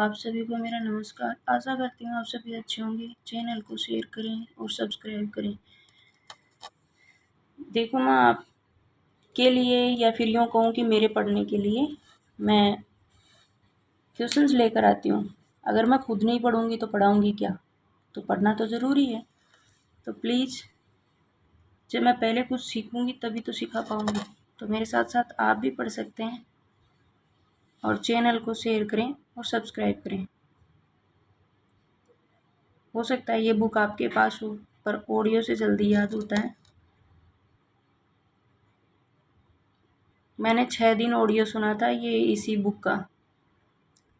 आप सभी को मेरा नमस्कार। आशा करती हूँ आप सभी अच्छे होंगे। चैनल को शेयर करें और सब्सक्राइब करें। देखो, मैं आपके लिए या फिर यूँ कहूँ कि मेरे पढ़ने के लिए मैं क्वेश्चंस लेकर आती हूँ। अगर मैं खुद नहीं पढ़ूँगी तो पढ़ाऊँगी क्या? तो पढ़ना तो ज़रूरी है। तो प्लीज़, जब मैं पहले कुछ सीखूँगी तभी तो सिखा पाऊँगी। तो मेरे साथ साथ आप भी पढ़ सकते हैं और चैनल को शेयर करें और सब्सक्राइब करें। हो सकता है ये बुक आपके पास हो, पर ऑडियो से जल्दी याद होता है। मैंने 6 दिन ऑडियो सुना था ये इसी बुक का,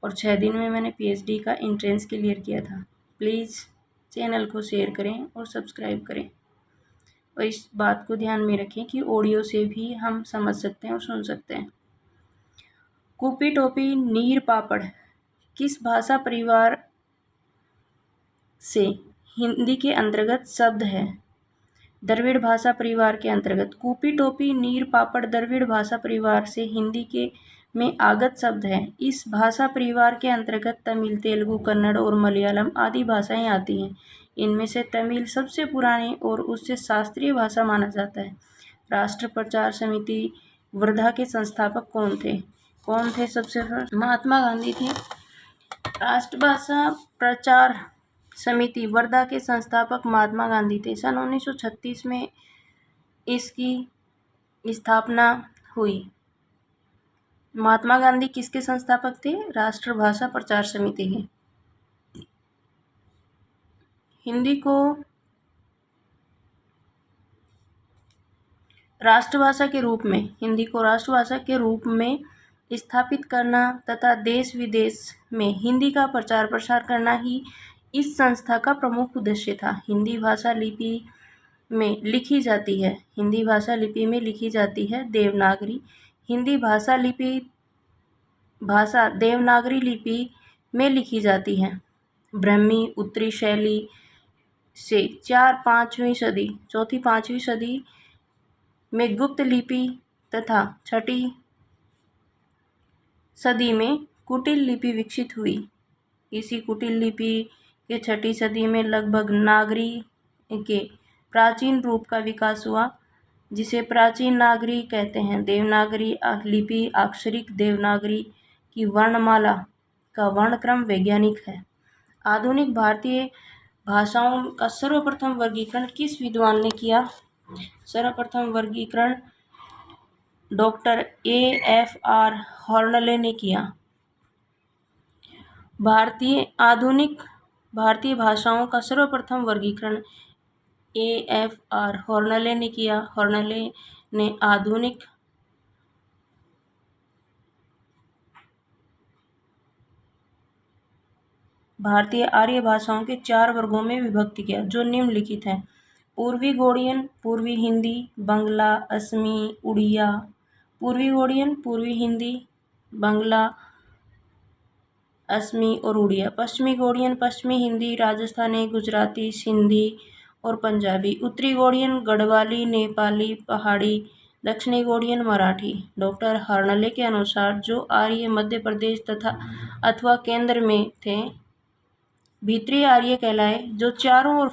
और 6 दिन में मैंने पीएचडी का एंट्रेंस क्लियर किया था। प्लीज़ चैनल को शेयर करें और सब्सक्राइब करें, और इस बात को ध्यान में रखें कि ऑडियो से भी हम समझ सकते हैं और सुन सकते हैं। कूपी टोपी नीर पापड़ किस भाषा परिवार से हिंदी के अंतर्गत शब्द है? द्रविड़ भाषा परिवार के अंतर्गत। कूपी टोपी नीर पापड़ द्रविड़ भाषा परिवार से हिंदी के में आगत शब्द है। इस भाषा परिवार के अंतर्गत तमिल, तेलुगु, कन्नड़ और मलयालम आदि भाषाएं आती हैं। इनमें से तमिल सबसे पुरानी और उससे शास्त्रीय भाषा माना जाता है। राष्ट्र प्रचार समिति वर्धा के संस्थापक कौन थे? कौन थे सबसे पहले? महात्मा गांधी थे। राष्ट्रभाषा प्रचार समिति वर्धा के संस्थापक महात्मा गांधी थे। सन 1936 में इसकी स्थापना हुई। महात्मा गांधी किसके संस्थापक थे? राष्ट्रभाषा प्रचार समिति के। हिंदी को राष्ट्रभाषा के रूप में स्थापित करना तथा देश विदेश में हिंदी का प्रचार प्रसार करना ही इस संस्था का प्रमुख उद्देश्य था। हिंदी भाषा लिपि में लिखी जाती है देवनागरी। हिंदी भाषा देवनागरी लिपि में लिखी जाती है। ब्राह्मी उत्तरी शैली से 4-5वीं सदी में गुप्त लिपि तथा 6ठी सदी में कुटिल लिपि विकसित हुई। इसी कुटिल लिपि के 6ठी सदी में लगभग नागरी के प्राचीन रूप का विकास हुआ, जिसे प्राचीन नागरी कहते हैं। देवनागरी लिपि अक्षरिक देवनागरी की वर्णमाला का वर्णक्रम वैज्ञानिक है। आधुनिक भारतीय भाषाओं का सर्वप्रथम वर्गीकरण किस विद्वान ने किया? सर्वप्रथम वर्गीकरण डॉक्टर A.F.R. हॉर्नले ने किया। भारतीय भाषाओं का सर्वप्रथम वर्गीकरण A.F.R. हॉर्नले ने किया। हॉर्नले ने आधुनिक भारतीय आर्य भाषाओं के 4 वर्गों में विभक्त किया, जो निम्नलिखित हैं। पूर्वी गौड़ियन, पूर्वी हिंदी, बंगला, असमी, उड़िया। पूर्वी गौड़ियन, पूर्वी हिंदी, बंगला, असमी और उड़िया। पश्चिमी गौड़ियन, पश्चिमी हिंदी, राजस्थानी, गुजराती, सिंधी और पंजाबी। उत्तरी गौड़ियन, गढ़वाली, नेपाली, पहाड़ी। दक्षिणी गौड़ियन, मराठी। डॉक्टर हॉर्नले के अनुसार जो आर्य मध्य प्रदेश तथा अथवा केंद्र में थे, भीतरी आर्य कहलाए। जो चारों ओर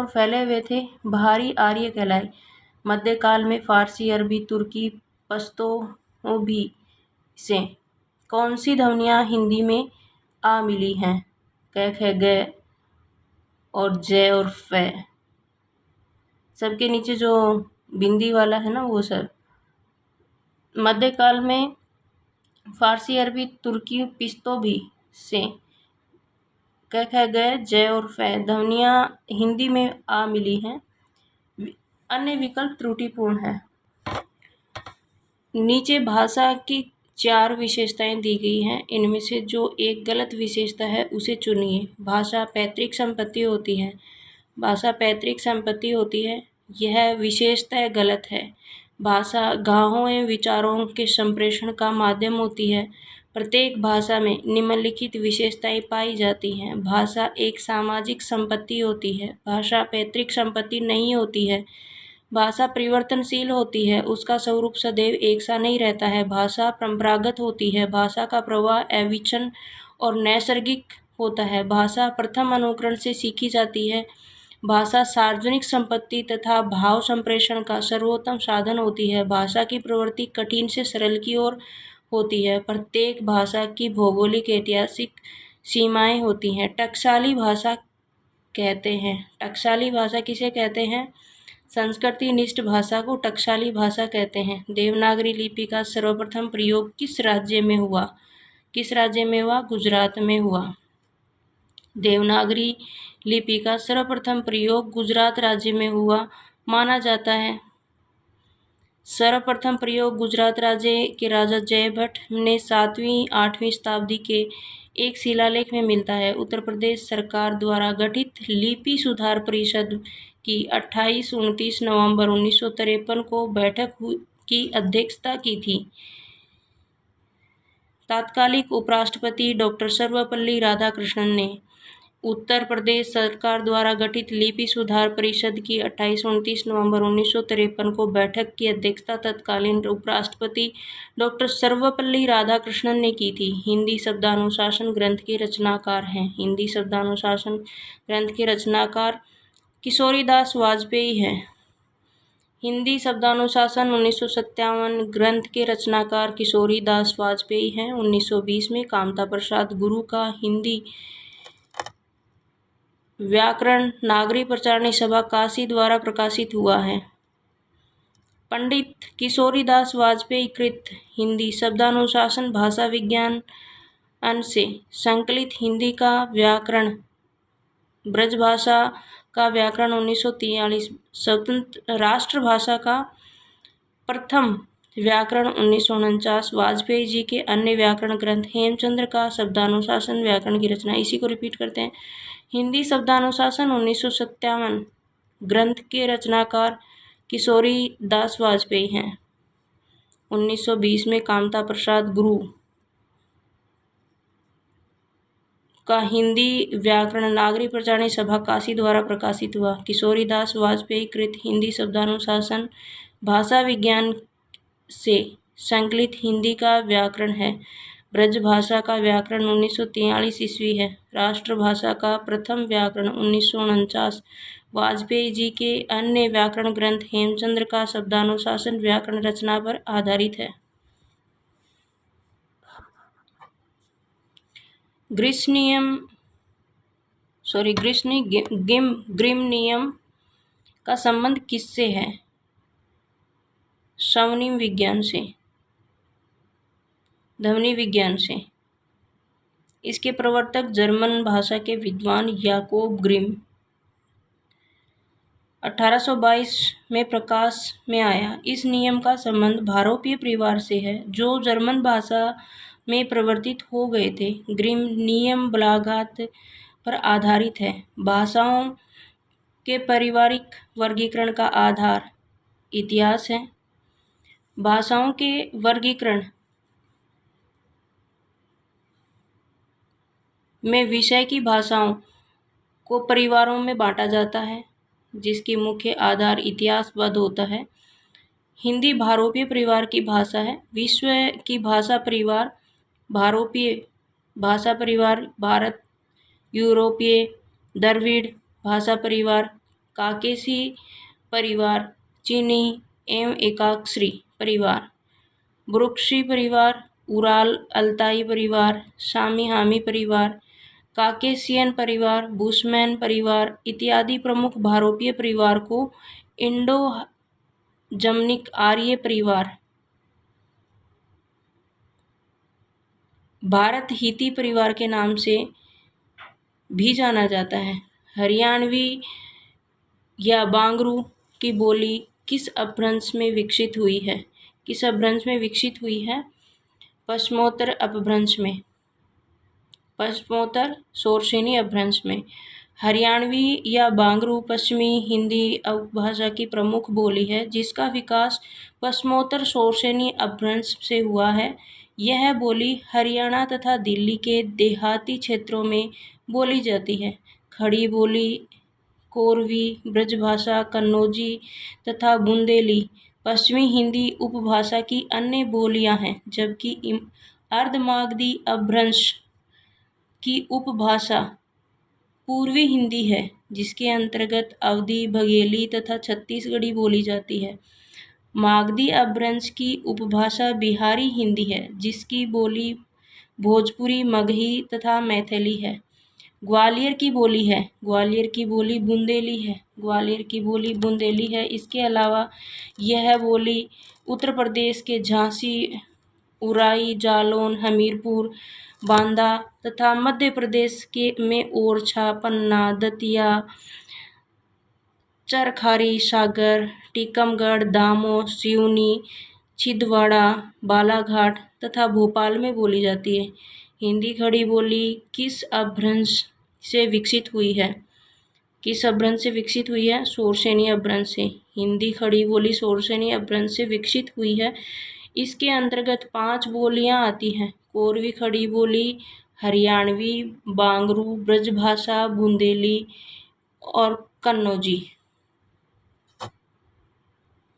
फैले हुए थे, बाहरी आर्य कहलाए। मध्यकाल में फारसी, अरबी, तुर्की, पश्तो भी से कौन सी ध्वनियाँ हिंदी में आ मिली हैं? क, ख, ग और ज और फ। सबके नीचे जो बिंदी वाला है ना, वो सब। मध्यकाल में फारसी, अरबी, तुर्की, पश्तो भी से क, ख, ग, ज और फ ध्वनियाँ हिंदी में आ मिली हैं। अन्य विकल्प त्रुटिपूर्ण है। नीचे भाषा की 4 विशेषताएं दी गई हैं। इनमें से जो एक गलत विशेषता है उसे चुनिए। भाषा पैतृक संपत्ति होती है। यह विशेषता गलत है। भाषा गाहों एवं विचारों के संप्रेषण का माध्यम होती है। प्रत्येक भाषा में निम्नलिखित विशेषताएं पाई जाती हैं। भाषा एक सामाजिक संपत्ति होती है। भाषा पैतृक संपत्ति नहीं होती है। भाषा परिवर्तनशील होती है, उसका स्वरूप सदैव एक सा नहीं रहता है। भाषा परंपरागत होती है, भाषा का प्रवाह अविच्छिन्न और नैसर्गिक होता है। भाषा प्रथम अनुकरण से सीखी जाती है। भाषा सार्वजनिक संपत्ति तथा भाव संप्रेषण का सर्वोत्तम साधन होती है। भाषा की प्रवृत्ति कठिन से सरल की ओर होती है। प्रत्येक भाषा की भौगोलिक ऐतिहासिक सीमाएं होती हैं। टकसाली भाषा कहते हैं। टकसाली भाषा किसे कहते हैं? संस्कृति निष्ठ भाषा को टकसाली भाषा कहते हैं। देवनागरी लिपि का सर्वप्रथम प्रयोग किस राज्य में हुआ? किस राज्य में हुआ? गुजरात में हुआ। देवनागरी लिपि का सर्वप्रथम प्रयोग गुजरात राज्य में हुआ माना जाता है। सर्वप्रथम प्रयोग गुजरात राज्य के राजा जयभट्ट ने 7वीं-8वीं शताब्दी के एक शिलालेख में मिलता है। उत्तर प्रदेश सरकार द्वारा गठित लिपि सुधार परिषद की 28-29 नवंबर 1953 को बैठक की अध्यक्षता की थी। तत्कालीन उपराष्ट्रपति डॉक्टर सर्वपल्ली राधाकृष्णन ने उत्तर प्रदेश सरकार द्वारा गठित लिपि सुधार परिषद की 28-29 नवंबर 1953 को बैठक की अध्यक्षता तत्कालीन उपराष्ट्रपति डॉक्टर सर्वपल्ली राधाकृष्णन ने की थी। हिंदी शब्दानुशासन ग्रंथ के रचनाकार हैं। हिंदी शब्दानुशासन ग्रंथ के रचनाकार किशोरीदास वाजपेयी हैं। हिंदी शब्दानुशासन 1957 ग्रंथ के रचनाकार किशोरीदास वाजपेयी हैं। 1920 में कामता प्रसाद गुरु का हिंदी व्याकरण नागरी प्रचारणी सभा काशी द्वारा प्रकाशित हुआ है। पंडित किशोरीदास वाजपेयी कृत हिंदी शब्दानुशासन भाषा विज्ञान से संकलित हिंदी का व्याकरण ब्रजभाषा का व्याकरण 1943 स्वतंत्र राष्ट्रभाषा का प्रथम व्याकरण 1949 वाजपेयी जी के अन्य व्याकरण ग्रंथ हेमचंद्र का शब्दानुशासन व्याकरण की रचना। इसी को रिपीट करते हैं। हिंदी शब्दानुशासन 1957 ग्रंथ के रचनाकार किशोरीदास वाजपेयी हैं। 1920 में कामता प्रसाद गुरु का हिंदी व्याकरण नागरी प्रचारणी सभा काशी द्वारा प्रकाशित हुआ। किशोरीदास वाजपेयी कृत हिंदी शब्दानुशासन भाषा विज्ञान से संकलित हिंदी का व्याकरण है। ब्रजभाषा का व्याकरण 1943 ईस्वी है। राष्ट्रभाषा का प्रथम व्याकरण 1949 वाजपेयी जी के अन्य व्याकरण ग्रंथ हेमचंद्र का शब्दानुशासन व्याकरण रचना पर आधारित है। ग्रिम नियम का संबंध किससे है? स्वनिम विज्ञान से, ध्वनि विज्ञान से। इसके प्रवर्तक जर्मन भाषा के विद्वान याकोब ग्रिम। 1822 में प्रकाश में आया। इस नियम का संबंध भारोपीय परिवार से है जो जर्मन भाषा में प्रवर्तित हो गए थे। ग्रिम नियम बलाघात पर आधारित है। भाषाओं के पारिवारिक वर्गीकरण का आधार इतिहास है। भाषाओं के वर्गीकरण में विषय की भाषाओं को परिवारों में बांटा जाता है जिसकी मुख्य आधार इतिहासवाद होता है। हिंदी भारोपीय परिवार की भाषा है। विश्व की भाषा परिवार भारोपीय भाषा परिवार भारत, यूरोपीय द्रविड़ भाषा परिवार, काकेशी परिवार, चीनी एवं एकाक्षरी परिवार, ब्रुक्सी परिवार, उराल अल्ताई परिवार, सामी हामी परिवार, काकेशियन परिवार, बुशमैन परिवार इत्यादि प्रमुख भारोपीय परिवार को इंडो जर्मनिक आर्य परिवार, भारत हिती परिवार के नाम से भी जाना जाता है। हरियाणवी या बांगरू की बोली किस अपभ्रंश में विकसित हुई है? किस अपभ्रंश में विकसित हुई है? पश्चिमोत्तर अपभ्रंश में, पश्चिमोत्तर शोरसेनी अपभ्रंश में। हरियाणवी या बांगरू पश्चिमी हिंदी उपभाषा की प्रमुख बोली है जिसका विकास पश्चिमोत्तर शोरसेनी अपभ्रंश से हुआ है। यह बोली हरियाणा तथा दिल्ली के देहाती क्षेत्रों में बोली जाती है। खड़ी बोली कोरवी, ब्रजभाषा, कन्नौजी तथा बुंदेली पश्चिमी हिंदी उपभाषा की अन्य बोलियां हैं, जबकि अर्धमागधी अपभ्रंश की उपभाषा पूर्वी हिंदी है, जिसके अंतर्गत अवधी, बघेली तथा छत्तीसगढ़ी बोली जाती है। मागधी अपभ्रंश की उपभाषा बिहारी हिंदी है, जिसकी बोली भोजपुरी, मगही तथा मैथिली है। ग्वालियर की बोली है, ग्वालियर की बोली बुंदेली है, ग्वालियर की बोली बुंदेली है। इसके अलावा यह बोली उत्तर प्रदेश के झांसी, उराई, जालौन, हमीरपुर, बांदा तथा मध्य प्रदेश के में ओरछा, पन्ना, दतिया, चरखारी, सागर, टीकमगढ़, दामोह, सिवनी, छिंदवाड़ा, बालाघाट तथा भोपाल में बोली जाती है। हिंदी खड़ी बोली किस अपभ्रंश से विकसित हुई है? किस अपभ्रंश से विकसित हुई है? शोरसेनी अपभ्रंश से। हिंदी खड़ी बोली शोरसेनी अपभ्रंश से विकसित हुई है। इसके अंतर्गत 5 बोलियां आती हैं: कोरवी खड़ी बोली, हरियाणवी, बांगरू, ब्रजभाषा, बुंदेली और कन्नौजी।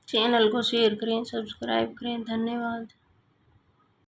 चैनल को शेयर करें, सब्सक्राइब करें। धन्यवाद।